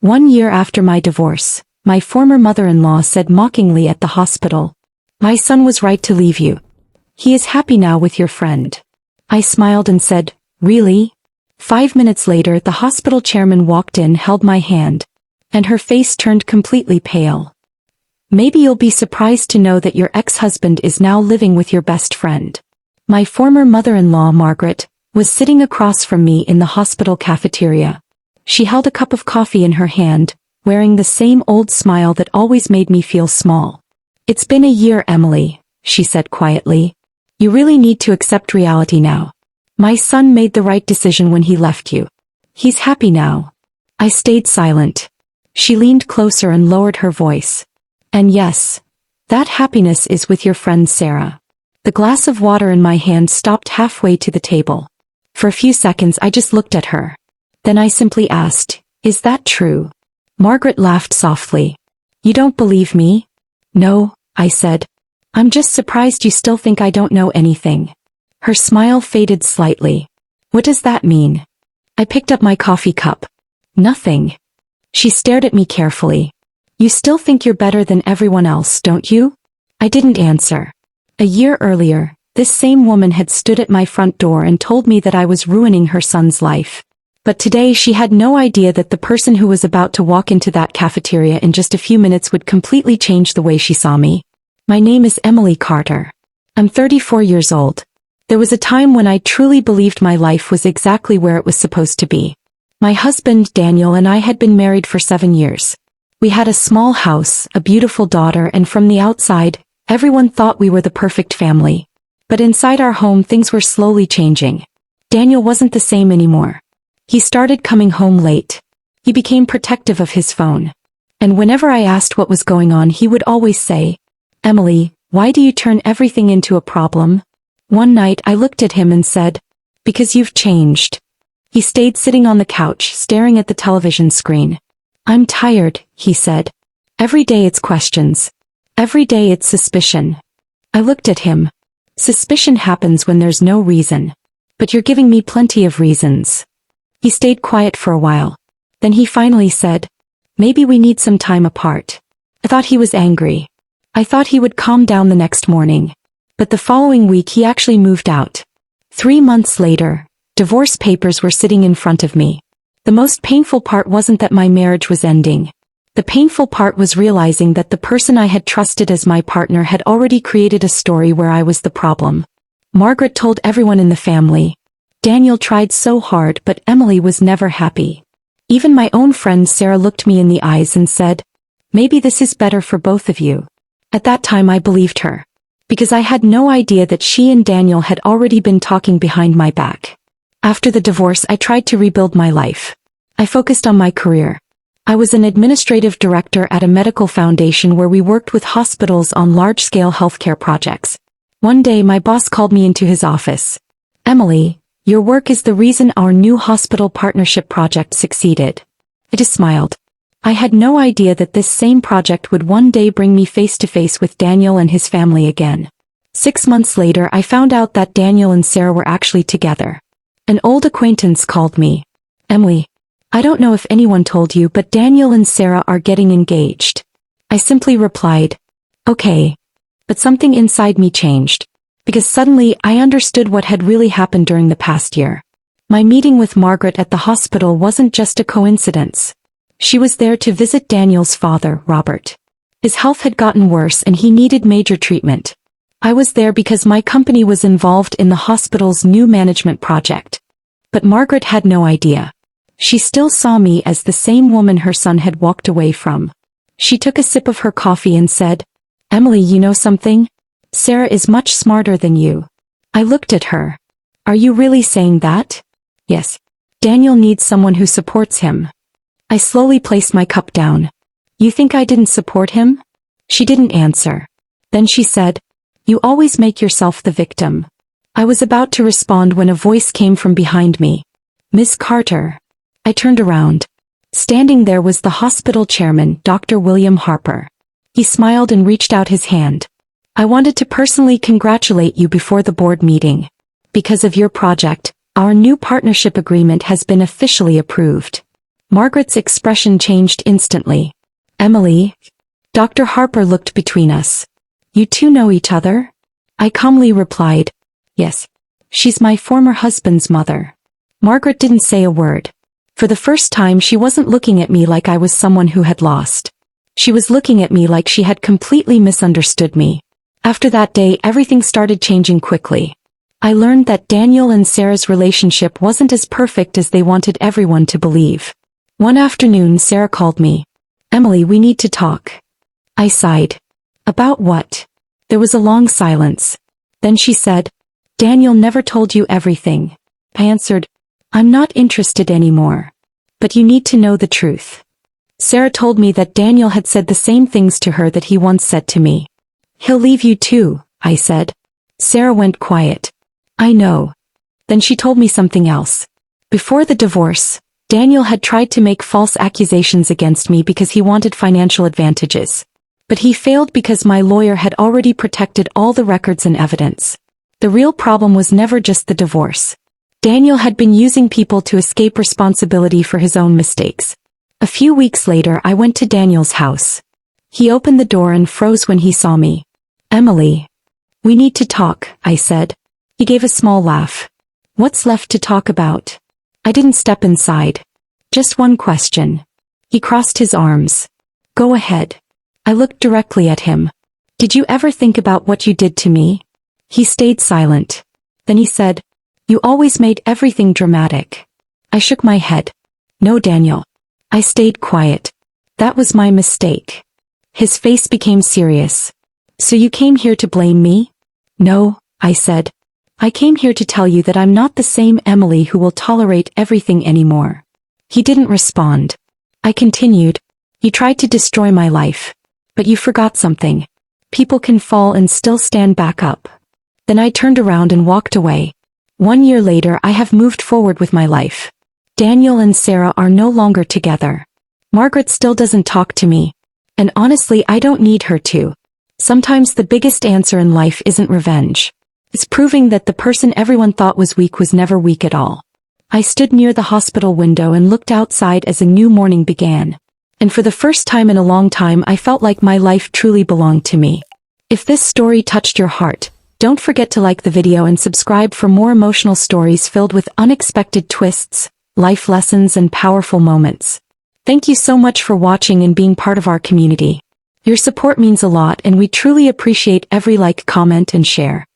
1 year after my divorce, my former mother-in-law said mockingly at the hospital, "My son was right to leave you. He is happy now with your friend." I smiled and said, "Really?" 5 minutes later, the hospital chairman walked in, held my hand, and her face turned completely pale. "Maybe you'll be surprised to know that your ex-husband is now living with your best friend." My former mother-in-law, Margaret, was sitting across from me in the hospital cafeteria. She held a cup of coffee in her hand, wearing the same old smile that always made me feel small. "It's been a year, Emily," she said quietly. "You really need to accept reality now. My son made the right decision when he left you. He's happy now." I stayed silent. She leaned closer and lowered her voice. "And yes, that happiness is with your friend Sarah." The glass of water in my hand stopped halfway to the table. For a few seconds I just looked at her. Then I simply asked, "Is that true?" Margaret laughed softly. "You don't believe me?" "No," I said. "I'm just surprised you still think I don't know anything." Her smile faded slightly. "What does that mean?" I picked up my coffee cup. "Nothing." She stared at me carefully. "You still think you're better than everyone else, don't you?" I didn't answer. A year earlier, this same woman had stood at my front door and told me that I was ruining her son's life. But today she had no idea that the person who was about to walk into that cafeteria in just a few minutes would completely change the way she saw me. My name is Emily Carter. I'm 34 years old. There was a time when I truly believed my life was exactly where it was supposed to be. My husband, Daniel, and I had been married for 7 years. We had a small house, a beautiful daughter, and from the outside, everyone thought we were the perfect family. But inside our home, things were slowly changing. Daniel wasn't the same anymore. He started coming home late. He became protective of his phone. And whenever I asked what was going on, he would always say, "Emily, why do you turn everything into a problem?" One night I looked at him and said, "Because you've changed." He stayed sitting on the couch, staring at the television screen. "I'm tired," he said. "Every day it's questions. Every day it's suspicion." I looked at him. "Suspicion happens when there's no reason. But you're giving me plenty of reasons." He stayed quiet for a while. Then he finally said, "Maybe we need some time apart." I thought he was angry. I thought he would calm down the next morning. But the following week he actually moved out. 3 months later, divorce papers were sitting in front of me. The most painful part wasn't that my marriage was ending. The painful part was realizing that the person I had trusted as my partner had already created a story where I was the problem. Margaret told everyone in the family. Daniel tried so hard, but Emily was never happy. Even my own friend Sarah looked me in the eyes and said, "Maybe this is better for both of you." At that time I believed her. Because I had no idea that she and Daniel had already been talking behind my back. After the divorce I tried to rebuild my life. I focused on my career. I was an administrative director at a medical foundation where we worked with hospitals on large-scale healthcare projects. One day my boss called me into his office. "Emily, your work is the reason our new hospital partnership project succeeded." I just smiled. I had no idea that this same project would one day bring me face to face with Daniel and his family again. 6 months later I found out that Daniel and Sarah were actually together. An old acquaintance called me. "Emily, I don't know if anyone told you, but Daniel and Sarah are getting engaged." I simply replied, "Okay." But something inside me changed. Because suddenly I understood what had really happened during the past year. My meeting with Margaret at the hospital wasn't just a coincidence. She was there to visit Daniel's father, Robert. His health had gotten worse and he needed major treatment. I was there because my company was involved in the hospital's new management project. But Margaret had no idea. She still saw me as the same woman her son had walked away from. She took a sip of her coffee and said, "Emily, you know something? Sarah is much smarter than you." I looked at her. "Are you really saying that?" "Yes. Daniel needs someone who supports him." I slowly placed my cup down. "You think I didn't support him?" She didn't answer. Then she said, "You always make yourself the victim." I was about to respond when a voice came from behind me. "Miss Carter." I turned around. Standing there was the hospital chairman, Dr. William Harper. He smiled and reached out his hand. "I wanted to personally congratulate you before the board meeting. Because of your project, our new partnership agreement has been officially approved." Margaret's expression changed instantly. Emily? Dr. Harper looked between us. You two know each other? I calmly replied, yes. She's my former husband's mother. Margaret didn't say a word. For the first time she wasn't looking at me like I was someone who had lost. She was looking at me like she had completely misunderstood me. After that day everything started changing quickly. I learned that Daniel and Sarah's relationship wasn't as perfect as they wanted everyone to believe. One afternoon Sarah called me. Emily, we need to talk. I sighed. About what? There was a long silence. Then she said, Daniel never told you everything. I answered, I'm not interested anymore. But you need to know the truth. Sarah told me that Daniel had said the same things to her that he once said to me. He'll leave you too, I said. Sarah went quiet. I know. Then she told me something else. Before the divorce, Daniel had tried to make false accusations against me because he wanted financial advantages. But he failed because my lawyer had already protected all the records and evidence. The real problem was never just the divorce. Daniel had been using people to escape responsibility for his own mistakes. A few weeks later I went to Daniel's house. He opened the door and froze when he saw me. Emily. We need to talk, I said. He gave a small laugh. What's left to talk about? I didn't step inside. Just one question. He crossed his arms. Go ahead. I looked directly at him. Did you ever think about what you did to me? He stayed silent. Then he said, You always made everything dramatic. I shook my head. No, Daniel. I stayed quiet. That was my mistake. His face became serious. So you came here to blame me? No, I said. I came here to tell you that I'm not the same Emily who will tolerate everything anymore. He didn't respond. I continued. You tried to destroy my life. But you forgot something. People can fall and still stand back up. Then I turned around and walked away. 1 year later I have moved forward with my life. Daniel and Sarah are no longer together. Margaret still doesn't talk to me. And honestly I don't need her to. Sometimes the biggest answer in life isn't revenge. It's proving that the person everyone thought was weak was never weak at all. I stood near the hospital window and looked outside as a new morning began. And for the first time in a long time I felt like my life truly belonged to me. If this story touched your heart, don't forget to like the video and subscribe for more emotional stories filled with unexpected twists, life lessons and powerful moments. Thank you so much for watching and being part of our community. Your support means a lot and we truly appreciate every like, comment and share.